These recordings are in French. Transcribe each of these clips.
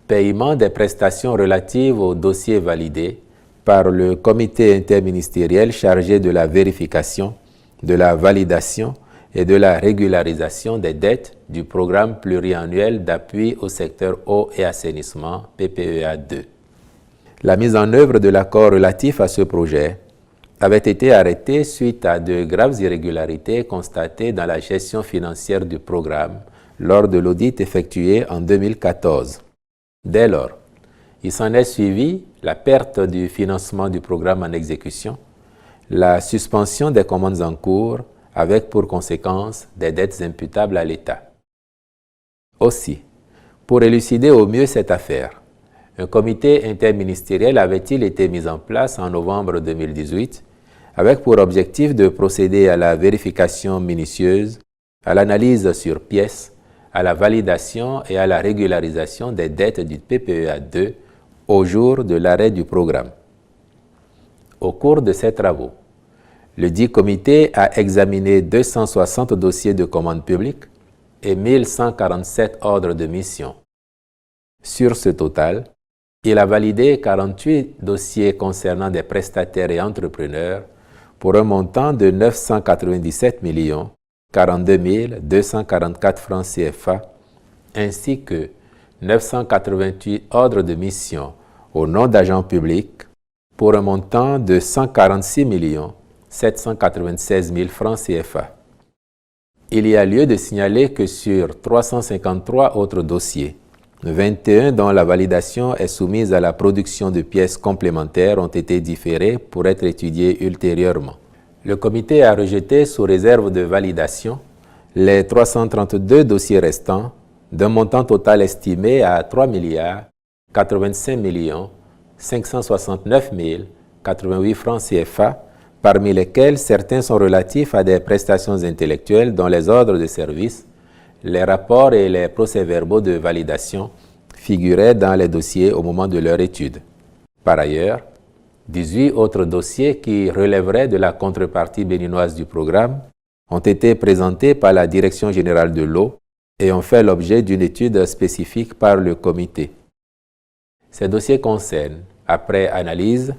Paiement des prestations relatives aux dossiers validés par le comité interministériel chargé de la vérification, de la validation et de la régularisation des dettes du programme pluriannuel d'appui au secteur eau et assainissement, PPEA 2. La mise en œuvre de l'accord relatif à ce projet avait été arrêtée suite à de graves irrégularités constatées dans la gestion financière du programme lors de l'audit effectué en 2014. Dès lors, il s'en est suivi la perte du financement du programme en exécution, la suspension des commandes en cours avec pour conséquence des dettes imputables à l'État. Aussi, pour élucider au mieux cette affaire, un comité interministériel avait-il été mis en place en novembre 2018 avec pour objectif de procéder à la vérification minutieuse, à l'analyse sur pièces, à la validation et à la régularisation des dettes du PPEA 2 au jour de l'arrêt du programme. Au cours de ces travaux, le dit comité a examiné 260 dossiers de commande publique et 1147 ordres de mission. Sur ce total, il a validé 48 dossiers concernant des prestataires et entrepreneurs pour un montant de 997 42 244 francs CFA, ainsi que 988 ordres de mission au nom d'agents publics pour un montant de 146 796 000 francs CFA. Il y a lieu de signaler que sur 353 autres dossiers, 21 dont la validation est soumise à la production de pièces complémentaires ont été différés pour être étudiés ultérieurement. Le comité a rejeté sous réserve de validation les 332 dossiers restants d'un montant total estimé à 3 85 569 088 francs CFA, parmi lesquels certains sont relatifs à des prestations intellectuelles dont les ordres de service, les rapports et les procès-verbaux de validation figuraient dans les dossiers au moment de leur étude. Par ailleurs, 18 autres dossiers qui relèveraient de la contrepartie béninoise du programme ont été présentés par la Direction générale de l'eau et ont fait l'objet d'une étude spécifique par le comité. Ces dossiers concernent, après analyse,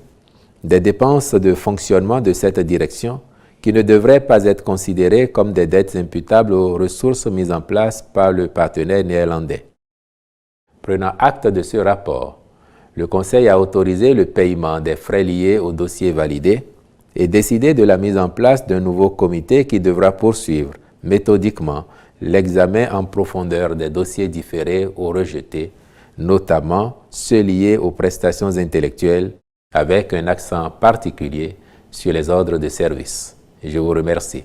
des dépenses de fonctionnement de cette direction qui ne devraient pas être considérées comme des dettes imputables aux ressources mises en place par le partenaire néerlandais. Prenant acte de ce rapport, le Conseil a autorisé le paiement des frais liés au dossier validé et décidé de la mise en place d'un nouveau comité qui devra poursuivre méthodiquement l'examen en profondeur des dossiers différés ou rejetés, notamment ceux liés aux prestations intellectuelles, avec un accent particulier sur les ordres de service. Je vous remercie.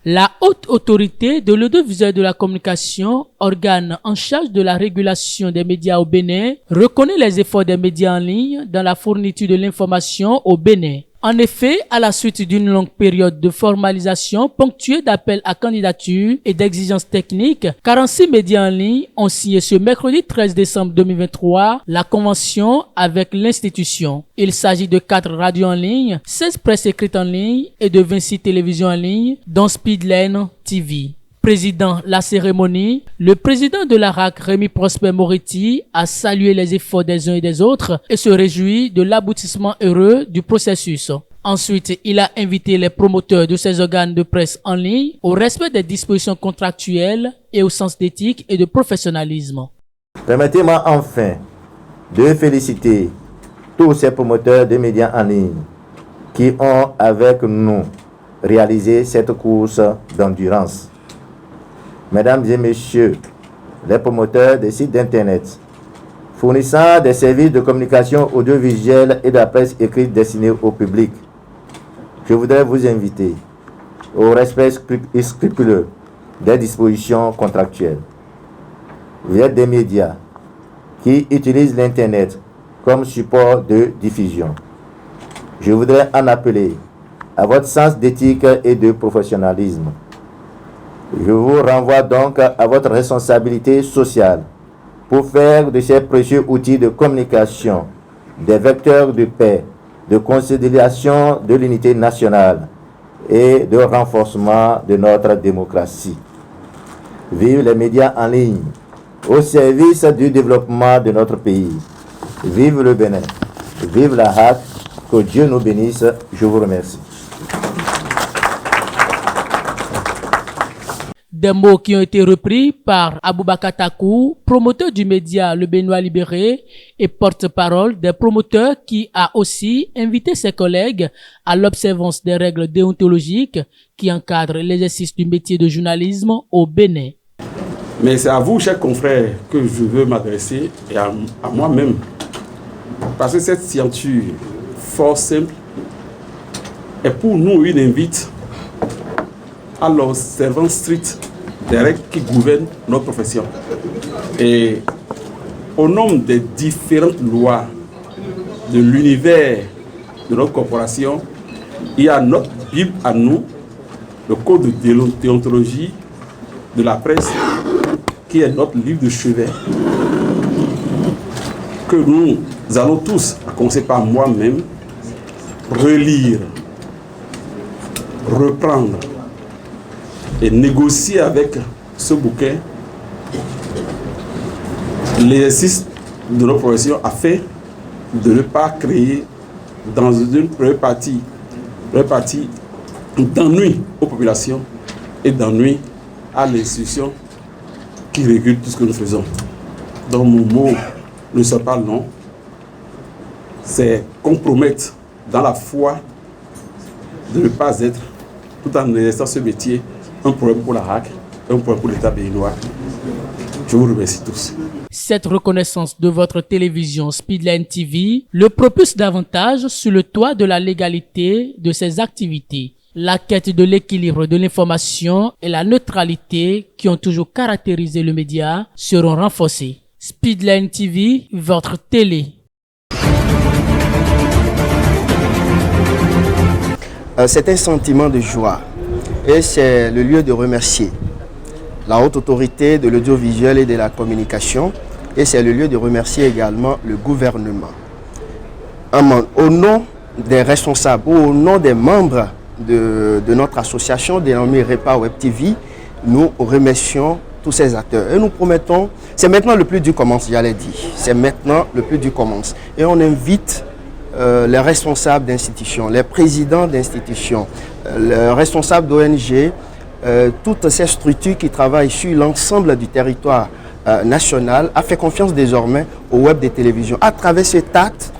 La Haute Autorité de l'Audiovisuel et de la Communication, organe en charge de la régulation des médias au Bénin, reconnaît les efforts des médias en ligne dans la fourniture de l'information au Bénin. En effet, à la suite d'une longue période de formalisation ponctuée d'appels à candidature et d'exigences techniques, 46 médias en ligne ont signé ce mercredi 13 décembre 2023 la convention avec l'institution. Il s'agit de 4 radios en ligne, 16 presses écrites en ligne et de 26 télévisions en ligne, dont Speedline TV. Président la cérémonie, le président de la RAC, Rémi Prosper Moretti, a salué les efforts des uns et des autres et se réjouit de l'aboutissement heureux du processus. Ensuite, il a invité les promoteurs de ces organes de presse en ligne au respect des dispositions contractuelles et au sens d'éthique et de professionnalisme. Permettez-moi enfin de féliciter tous ces promoteurs de médias en ligne qui ont avec nous réalisé cette course d'endurance. Mesdames et messieurs, les promoteurs des sites d'internet, fournissant des services de communication audiovisuelle et de la presse écrite destinés au public, je voudrais vous inviter au respect scrupuleux des dispositions contractuelles. Vous êtes des médias qui utilisent l'Internet comme support de diffusion. Je voudrais en appeler à votre sens d'éthique et de professionnalisme. Je vous renvoie donc à votre responsabilité sociale pour faire de ces précieux outils de communication des vecteurs de paix, de conciliation de l'unité nationale et de renforcement de notre démocratie. Vive les médias en ligne, au service du développement de notre pays. Vive le Bénin. Vive la HAC. Que Dieu nous bénisse. Je vous remercie. Des mots qui ont été repris par Aboubakar Takou, promoteur du média Le Béninois Libéré et porte-parole des promoteurs, qui a aussi invité ses collègues à l'observance des règles déontologiques qui encadrent l'exercice du métier de journalisme au Bénin. Mais c'est à vous, chers confrères, que je veux m'adresser et à moi-même. Parce que cette signature fort simple est pour nous une invite à l'observance stricte des règles qui gouvernent notre profession. Et au nom des différentes lois de l'univers de notre corporation, il y a notre Bible à nous, le code de déontologie de la presse, qui est notre livre de chevet, que nous allons tous, à commencer par moi-même, relire, reprendre et négocier avec ce bouquin l'exercice de nos professions afin de ne pas créer dans une première partie d'ennui aux populations et d'ennui à l'institution qui régule tout ce que nous faisons. Donc mon mot ne soit pas long, c'est compromettre dans la foi de ne pas être, tout en exerçant ce métier, un problème pour la HAC, un problème pour l'État béninois. Je vous remercie tous. Cette reconnaissance de votre télévision Speedline TV le propulse davantage sur le toit de la légalité de ses activités. La quête de l'équilibre de l'information et la neutralité qui ont toujours caractérisé le média seront renforcées. Speedline TV, votre télé. C'est un sentiment de joie et c'est le lieu de remercier la haute autorité de l'audiovisuel et de la communication, et c'est le lieu de remercier également le gouvernement. Au nom des responsables ou au nom des membres de notre association dénommée REPA Web TV, nous remercions tous ces acteurs et nous promettons, c'est maintenant le plus dur commence, j'allais dire, c'est maintenant le plus dur commence, et on invite les responsables d'institutions, les présidents d'institutions, les responsables d'ONG, toutes ces structures qui travaillent sur l'ensemble du territoire national, a fait confiance désormais au web des télévisions. À travers cet acte,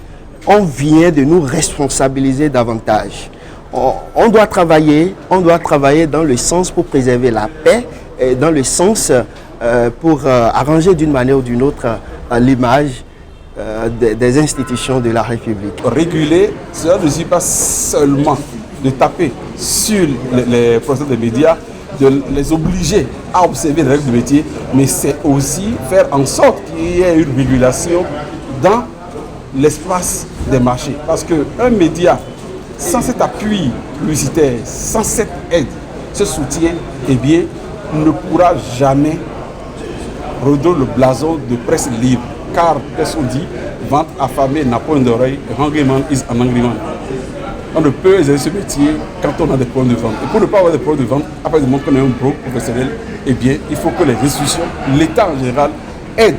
on vient de nous responsabiliser davantage. On doit travailler dans le sens pour préserver la paix, et dans le sens pour arranger d'une manière ou d'une autre l'image des institutions de la République. Réguler, cela ne suffit pas seulement de taper sur les professionnels des médias, de les obliger à observer les règles du métier, mais c'est aussi faire en sorte qu'il y ait une régulation dans l'espace des marchés. Parce qu'un média, sans cet appui publicitaire, sans cette aide, ce soutien, eh bien, ne pourra jamais redonner le blason de presse libre. Car, qu'est-ce qu'on dit? Vente affamée n'a point d'oreille, hungry man is an angry man. On ne peut exercer ce métier quand on a des problèmes de vente. Et pour ne pas avoir des problèmes de vente, après du moment qu'on est un pro professionnel, eh bien, il faut que les institutions, l'État en général, aident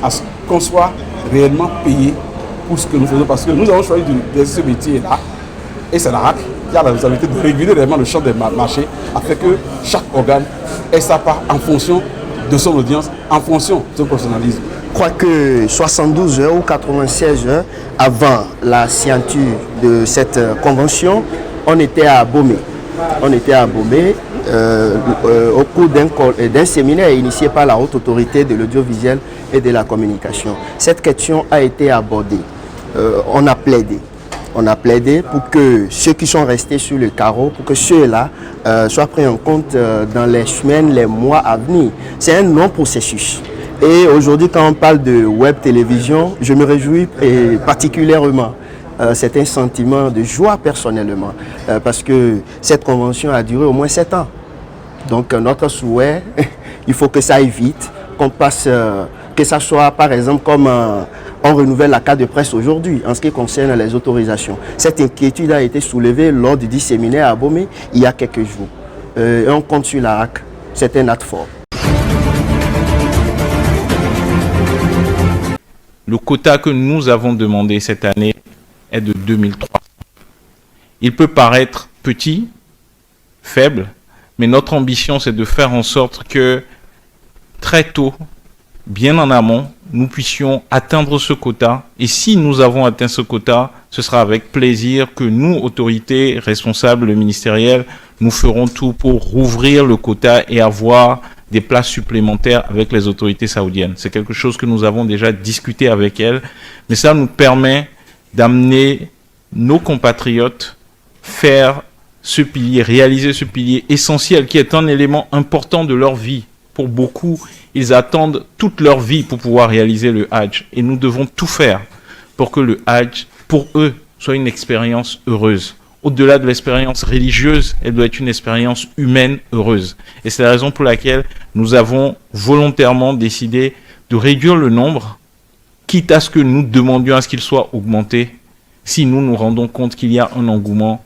à ce qu'on soit réellement payé pour ce que nous faisons. Parce que nous avons choisi d'exercer ce métier-là, et c'est la HAC qui a la responsabilité de réguler réellement le champ des marchés, afin que chaque organe ait sa part en fonction de son audience, en fonction de son professionnalisme. Je crois que 72 heures ou 96 heures avant la signature de cette convention, on était à Abomey. On était à Abomey au cours d'un séminaire initié par la haute autorité de l'audiovisuel et de la communication. Cette question a été abordée. On a plaidé pour que ceux qui sont restés sur le carreau, pour que ceux-là soient pris en compte dans les semaines, les mois à venir. C'est un long processus. Et aujourd'hui, quand on parle de web télévision, je me réjouis particulièrement. C'est un sentiment de joie personnellement, parce que cette convention a duré au moins 7 ans. Donc notre souhait, il faut que ça aille vite, qu'on passe, que ça soit par exemple comme on renouvelle la carte de presse aujourd'hui en ce qui concerne les autorisations. Cette inquiétude a été soulevée lors du séminaire à Abomey il y a quelques jours. Et on compte sur la HAC, c'est un acte fort. Le quota que nous avons demandé cette année est de 2300. Il peut paraître petit, faible, mais notre ambition, c'est de faire en sorte que très tôt, bien en amont, nous puissions atteindre ce quota. Et si nous avons atteint ce quota, ce sera avec plaisir que nous, autorités responsables ministérielles, nous ferons tout pour rouvrir le quota et avoir des places supplémentaires avec les autorités saoudiennes. C'est quelque chose que nous avons déjà discuté avec elles, mais ça nous permet d'amener nos compatriotes faire ce pilier, réaliser ce pilier essentiel qui est un élément important de leur vie. Pour beaucoup, ils attendent toute leur vie pour pouvoir réaliser le Hajj. Et nous devons tout faire pour que le Hajj, pour eux, soit une expérience heureuse. Au-delà de l'expérience religieuse, elle doit être une expérience humaine heureuse. Et c'est la raison pour laquelle nous avons volontairement décidé de réduire le nombre, quitte à ce que nous demandions à ce qu'il soit augmenté, si nous nous rendons compte qu'il y a un engouement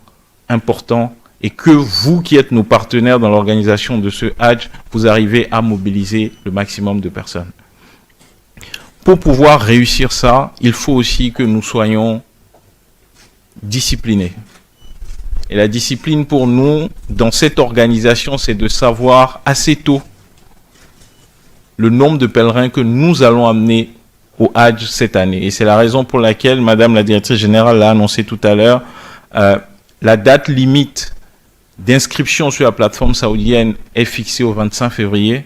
important et que vous qui êtes nos partenaires dans l'organisation de ce Hajj, vous arrivez à mobiliser le maximum de personnes. Pour pouvoir réussir ça, il faut aussi que nous soyons disciplinés. Et la discipline pour nous, dans cette organisation, c'est de savoir assez tôt le nombre de pèlerins que nous allons amener au Hajj cette année. Et c'est la raison pour laquelle, Madame la Directrice Générale l'a annoncé tout à l'heure, la date limite d'inscription sur la plateforme saoudienne est fixée au 25 février.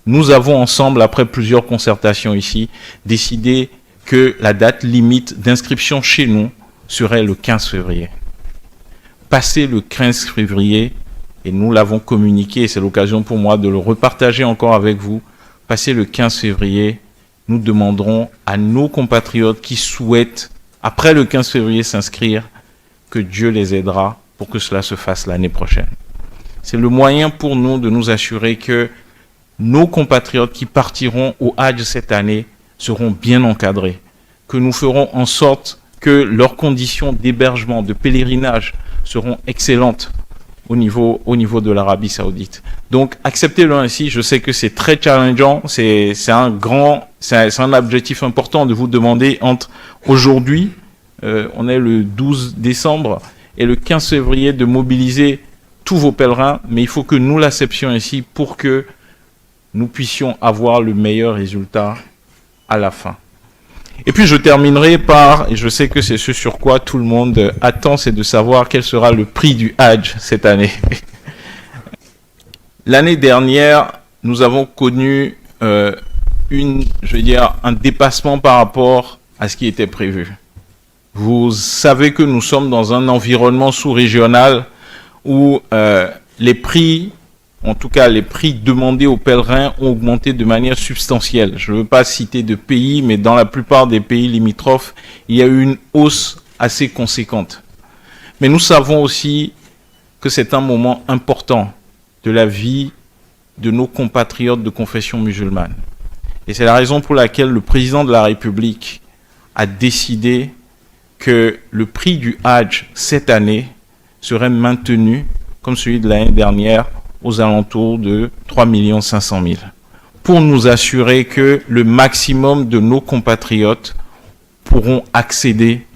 Nous avons ensemble, après plusieurs concertations ici, décidé que la date limite d'inscription chez nous serait le 15 février. Passé le 15 février, et nous l'avons communiqué, et c'est l'occasion pour moi de le repartager encore avec vous, passé le 15 février, nous demanderons à nos compatriotes qui souhaitent, après le 15 février, s'inscrire, que Dieu les aidera pour que cela se fasse l'année prochaine. C'est le moyen pour nous de nous assurer que nos compatriotes qui partiront au Hajj cette année seront bien encadrés, que nous ferons en sorte que leurs conditions d'hébergement, de pèlerinage seront excellentes au niveau de l'Arabie Saoudite. Donc, acceptez-le ainsi. Je sais que c'est très challengeant. C'est un objectif important de vous demander entre aujourd'hui, on est le 12 décembre, et le 15 février de mobiliser tous vos pèlerins. Mais il faut que nous l'acceptions ici pour que nous puissions avoir le meilleur résultat à la fin. Et puis je terminerai par, et je sais que c'est ce sur quoi tout le monde attend, c'est de savoir quel sera le prix du Hajj cette année. L'année dernière, nous avons connu un dépassement par rapport à ce qui était prévu. Vous savez que nous sommes dans un environnement sous-régional où les prix, en tout cas les prix demandés aux pèlerins, ont augmenté de manière substantielle. Je ne veux pas citer de pays, mais dans la plupart des pays limitrophes, il y a eu une hausse assez conséquente. Mais nous savons aussi que c'est un moment important de la vie de nos compatriotes de confession musulmane. Et c'est la raison pour laquelle le président de la République a décidé que le prix du Hajj cette année serait maintenu, comme celui de l'année dernière, aux alentours de 3 500 000, pour nous assurer que le maximum de nos compatriotes pourront accéder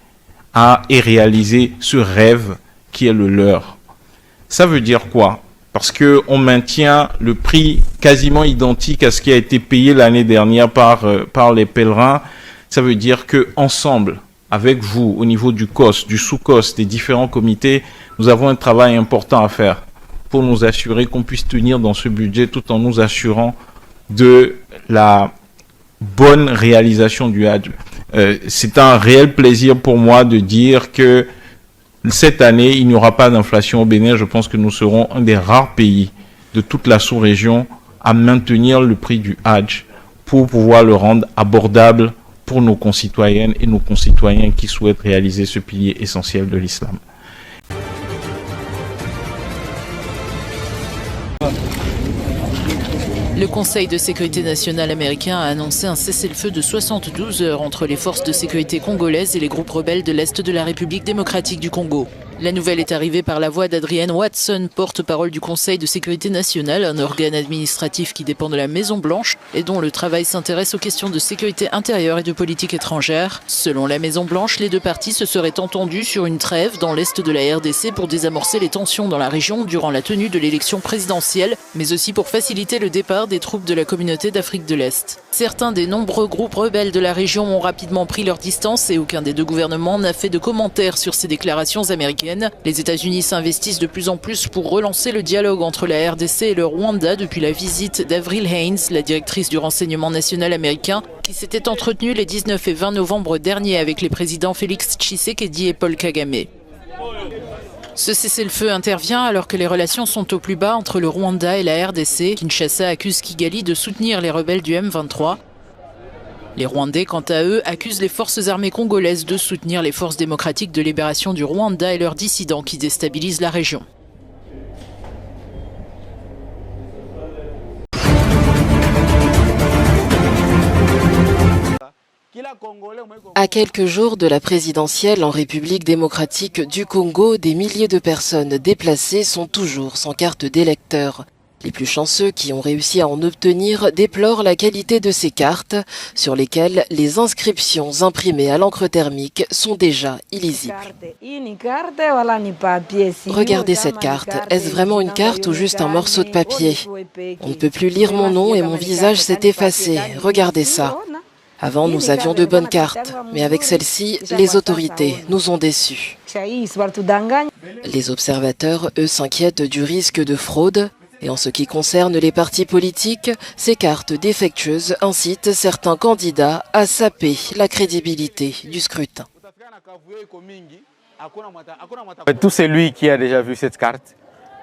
à et réaliser ce rêve qui est le leur. Ça veut dire quoi? Parce qu'on maintient le prix quasiment identique à ce qui a été payé l'année dernière par les pèlerins. Ça veut dire qu'ensemble, avec vous, au niveau du COS, du sous-COS, des différents comités, nous avons un travail important à faire pour nous assurer qu'on puisse tenir dans ce budget tout en nous assurant de la bonne réalisation du Hajj. C'est un réel plaisir pour moi de dire que cette année, il n'y aura pas d'inflation au Bénin. Je pense que nous serons un des rares pays de toute la sous-région à maintenir le prix du Hajj pour pouvoir le rendre abordable pour nos concitoyennes et nos concitoyens qui souhaitent réaliser ce pilier essentiel de l'islam. Le Conseil de sécurité nationale américain a annoncé un cessez-le-feu de 72 heures entre les forces de sécurité congolaises et les groupes rebelles de l'Est de la République démocratique du Congo. La nouvelle est arrivée par la voix d'Adrienne Watson, porte-parole du Conseil de sécurité nationale, un organe administratif qui dépend de la Maison-Blanche et dont le travail s'intéresse aux questions de sécurité intérieure et de politique étrangère. Selon la Maison-Blanche, les deux parties se seraient entendues sur une trêve dans l'est de la RDC pour désamorcer les tensions dans la région durant la tenue de l'élection présidentielle, mais aussi pour faciliter le départ des troupes de la communauté d'Afrique de l'Est. Certains des nombreux groupes rebelles de la région ont rapidement pris leur distance et aucun des deux gouvernements n'a fait de commentaires sur ces déclarations américaines. Les États-Unis s'investissent de plus en plus pour relancer le dialogue entre la RDC et le Rwanda depuis la visite d'Avril Haines, la directrice du renseignement national américain, qui s'était entretenue les 19 et 20 novembre dernier avec les présidents Félix Tshisekedi et Paul Kagame. Ce cessez-le-feu intervient alors que les relations sont au plus bas entre le Rwanda et la RDC. Kinshasa accuse Kigali de soutenir les rebelles du M23. Les Rwandais, quant à eux, accusent les forces armées congolaises de soutenir les forces démocratiques de libération du Rwanda et leurs dissidents qui déstabilisent la région. À quelques jours de la présidentielle en République démocratique du Congo, des milliers de personnes déplacées sont toujours sans carte d'électeur. Les plus chanceux qui ont réussi à en obtenir déplorent la qualité de ces cartes, sur lesquelles les inscriptions imprimées à l'encre thermique sont déjà illisibles. Regardez cette carte. Est-ce vraiment une carte ou juste un morceau de papier? On ne peut plus lire mon nom et mon visage s'est effacé. Regardez ça. Avant, nous avions de bonnes cartes, mais avec celle-ci, les autorités nous ont déçus. Les observateurs, eux, s'inquiètent du risque de fraude. Et en ce qui concerne les partis politiques, ces cartes défectueuses incitent certains candidats à saper la crédibilité du scrutin. Tout celui qui a déjà vu cette carte,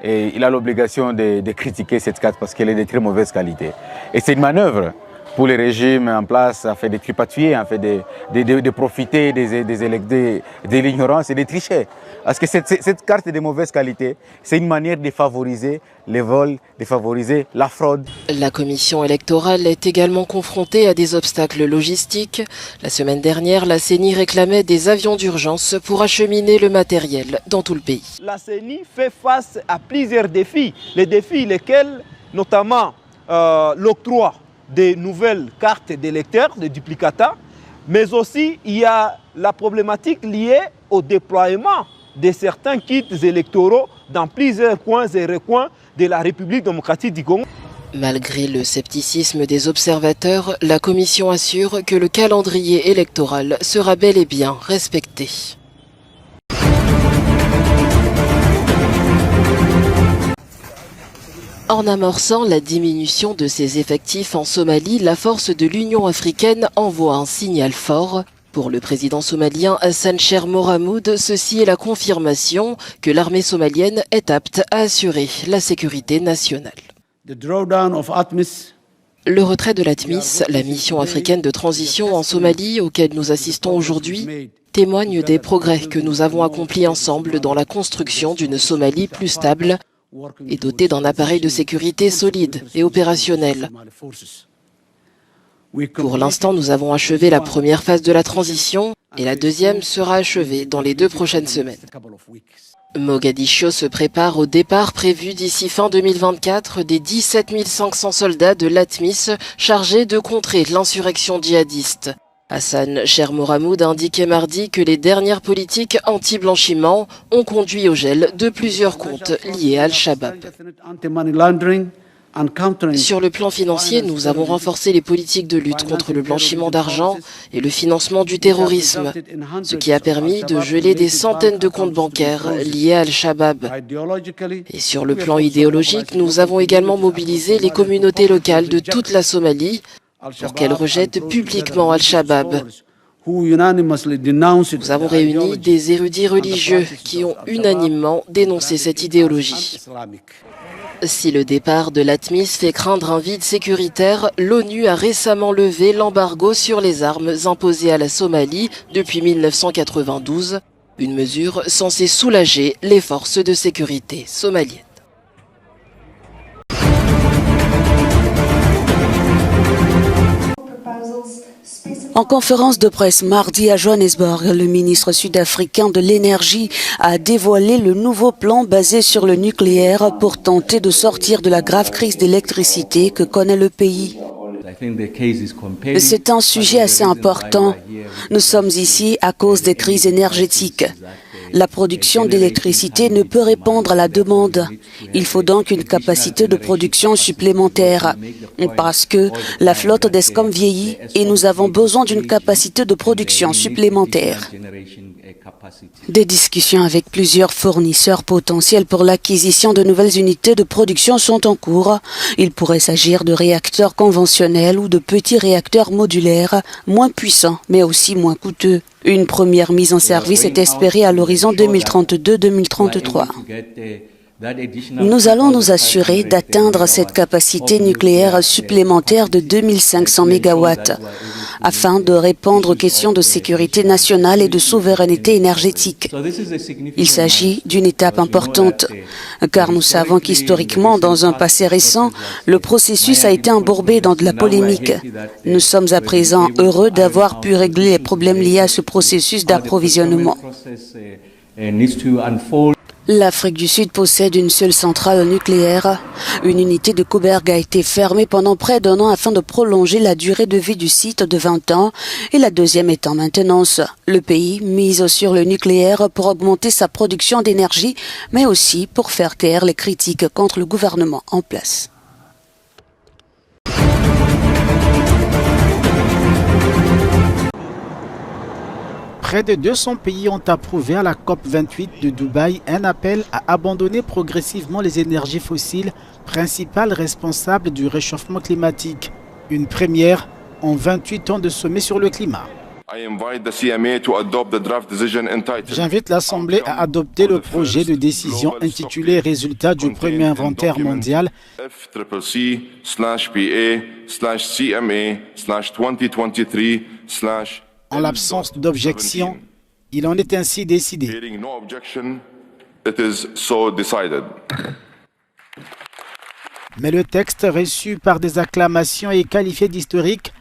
et il a l'obligation de critiquer cette carte parce qu'elle est de très mauvaise qualité. Et c'est une manœuvre pour les régimes en place, afin de tripatouiller, afin de profiter de l'ignorance et de tricher. Parce que cette carte est de mauvaise qualité, c'est une manière de favoriser les vols, de favoriser la fraude. La commission électorale est également confrontée à des obstacles logistiques. La semaine dernière, la CENI réclamait des avions d'urgence pour acheminer le matériel dans tout le pays. La CENI fait face à plusieurs défis. Les défis lesquels, notamment l'octroi des nouvelles cartes d'électeurs, des duplicata, mais aussi il y a la problématique liée au déploiement de certains kits électoraux dans plusieurs coins et recoins de la République démocratique du Congo. Malgré le scepticisme des observateurs, la commission assure que le calendrier électoral sera bel et bien respecté. En amorçant la diminution de ses effectifs en Somalie, la force de l'Union africaine envoie un signal fort. Pour le président somalien Hassan Sheikh Mohamud, ceci est la confirmation que l'armée somalienne est apte à assurer la sécurité nationale. Le retrait de l'ATMIS, la mission africaine de transition en Somalie auquel nous assistons aujourd'hui, témoigne des progrès que nous avons accomplis ensemble dans la construction d'une Somalie plus stable et dotée d'un appareil de sécurité solide et opérationnel. Pour l'instant, nous avons achevé la première phase de la transition et la deuxième sera achevée dans les 2 prochaines semaines. Mogadiscio se prépare au départ prévu d'ici fin 2024 des 17 500 soldats de l'ATMIS chargés de contrer l'insurrection djihadiste. Hassan Sheikh Mohamud a indiqué mardi que les dernières politiques anti-blanchiment ont conduit au gel de plusieurs comptes liés à Al-Shabaab. Sur le plan financier, nous avons renforcé les politiques de lutte contre le blanchiment d'argent et le financement du terrorisme, ce qui a permis de geler des centaines de comptes bancaires liés à Al-Shabaab. Et sur le plan idéologique, nous avons également mobilisé les communautés locales de toute la Somalie pour qu'elles rejettent publiquement Al-Shabaab. Nous avons réuni des érudits religieux qui ont unanimement dénoncé cette idéologie. Si le départ de l'ATMIS fait craindre un vide sécuritaire, l'ONU a récemment levé l'embargo sur les armes imposé à la Somalie depuis 1992, une mesure censée soulager les forces de sécurité somaliennes. Proposals specify En conférence de presse mardi à Johannesburg, le ministre sud-africain de l'énergie a dévoilé le nouveau plan basé sur le nucléaire pour tenter de sortir de la grave crise d'électricité que connaît le pays. C'est un sujet assez important. Nous sommes ici à cause des crises énergétiques. La production d'électricité ne peut répondre à la demande. Il faut donc une capacité de production supplémentaire parce que la flotte d'Eskom vieillit et nous avons besoin d'une capacité de production supplémentaire. Des discussions avec plusieurs fournisseurs potentiels pour l'acquisition de nouvelles unités de production sont en cours. Il pourrait s'agir de réacteurs conventionnels ou de petits réacteurs modulaires, moins puissants mais aussi moins coûteux. Une première mise en service est espérée à l'horizon 2032-2033. Nous allons nous assurer d'atteindre cette capacité nucléaire supplémentaire de 2500 MW afin de répondre aux questions de sécurité nationale et de souveraineté énergétique. Il s'agit d'une étape importante, car nous savons qu'historiquement, dans un passé récent, le processus a été embourbé dans de la polémique. Nous sommes à présent heureux d'avoir pu régler les problèmes liés à ce processus d'approvisionnement. L'Afrique du Sud possède une seule centrale nucléaire. Une unité de Koeberg a été fermée pendant près d'un an afin de prolonger la durée de vie du site de 20 ans et la deuxième est en maintenance. Le pays mise sur le nucléaire pour augmenter sa production d'énergie, mais aussi pour faire taire les critiques contre le gouvernement en place. Près de 200 pays ont approuvé à la COP28 de Dubaï un appel à abandonner progressivement les énergies fossiles, principales responsables du réchauffement climatique. Une première en 28 ans de sommet sur le climat. J'invite l'Assemblée à adopter le projet de décision intitulé « Résultats du premier inventaire mondial » En l'absence d'objection, il en est ainsi décidé. Mais le texte reçu par des acclamations et qualifié d'historique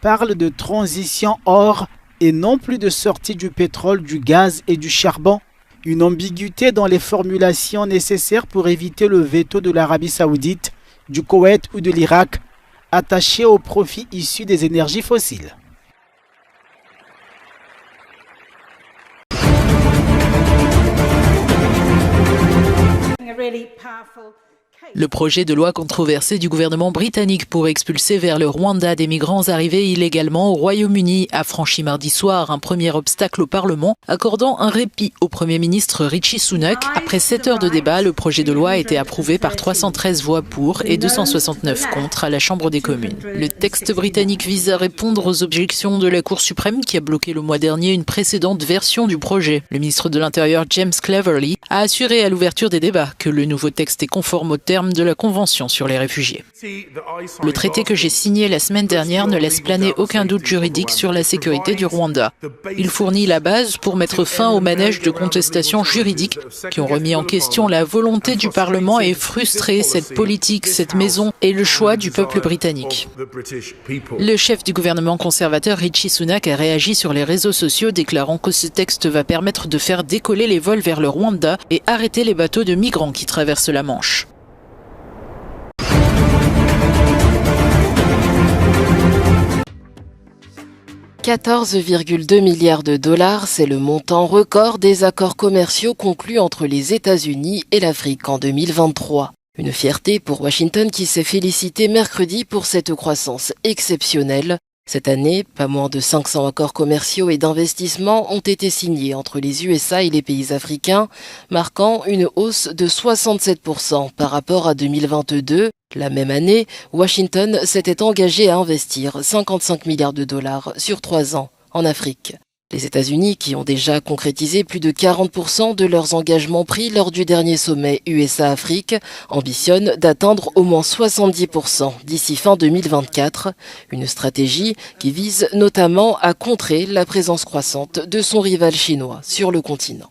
parle de transition hors et non plus de sortie du pétrole, du gaz et du charbon. Une ambiguïté dans les formulations nécessaires pour éviter le veto de l'Arabie Saoudite, du Koweït ou de l'Irak, attachés aux profits issus des énergies fossiles. Le projet de loi controversé du gouvernement britannique pour expulser vers le Rwanda des migrants arrivés illégalement au Royaume-Uni a franchi mardi soir un premier obstacle au Parlement, accordant un répit au Premier ministre Rishi Sunak. Après 7 heures de débat, le projet de loi a été approuvé par 313 voix pour et 269 contre à la Chambre des communes. Le texte britannique vise à répondre aux objections de la Cour suprême qui a bloqué le mois dernier une précédente version du projet. Le ministre de l'Intérieur James Cleverly a assuré à l'ouverture des débats que le nouveau texte est conforme aux termes de la Convention sur les réfugiés. Le traité que j'ai signé la semaine dernière ne laisse planer aucun doute juridique sur la sécurité du Rwanda. Il fournit la base pour mettre fin au manège de contestations juridiques qui ont remis en question la volonté du Parlement et frustré cette politique, cette maison et le choix du peuple britannique. Le chef du gouvernement conservateur Rishi Sunak a réagi sur les réseaux sociaux déclarant que ce texte va permettre de faire décoller les vols vers le Rwanda et arrêter les bateaux de migrants qui traversent la Manche. « 14,2 milliards de dollars, c'est le montant record des accords commerciaux conclus entre les États-Unis et l'Afrique en 2023. Une fierté pour Washington qui s'est félicité mercredi pour cette croissance exceptionnelle. Cette année, pas moins de 500 accords commerciaux et d'investissement ont été signés entre les USA et les pays africains, marquant une hausse de 67% par rapport à 2022. La même année, Washington s'était engagé à investir 55 milliards de dollars sur 3 ans en Afrique. Les États-Unis, qui ont déjà concrétisé plus de 40% de leurs engagements pris lors du dernier sommet USA-Afrique, ambitionnent d'atteindre au moins 70% d'ici fin 2024, une stratégie qui vise notamment à contrer la présence croissante de son rival chinois sur le continent.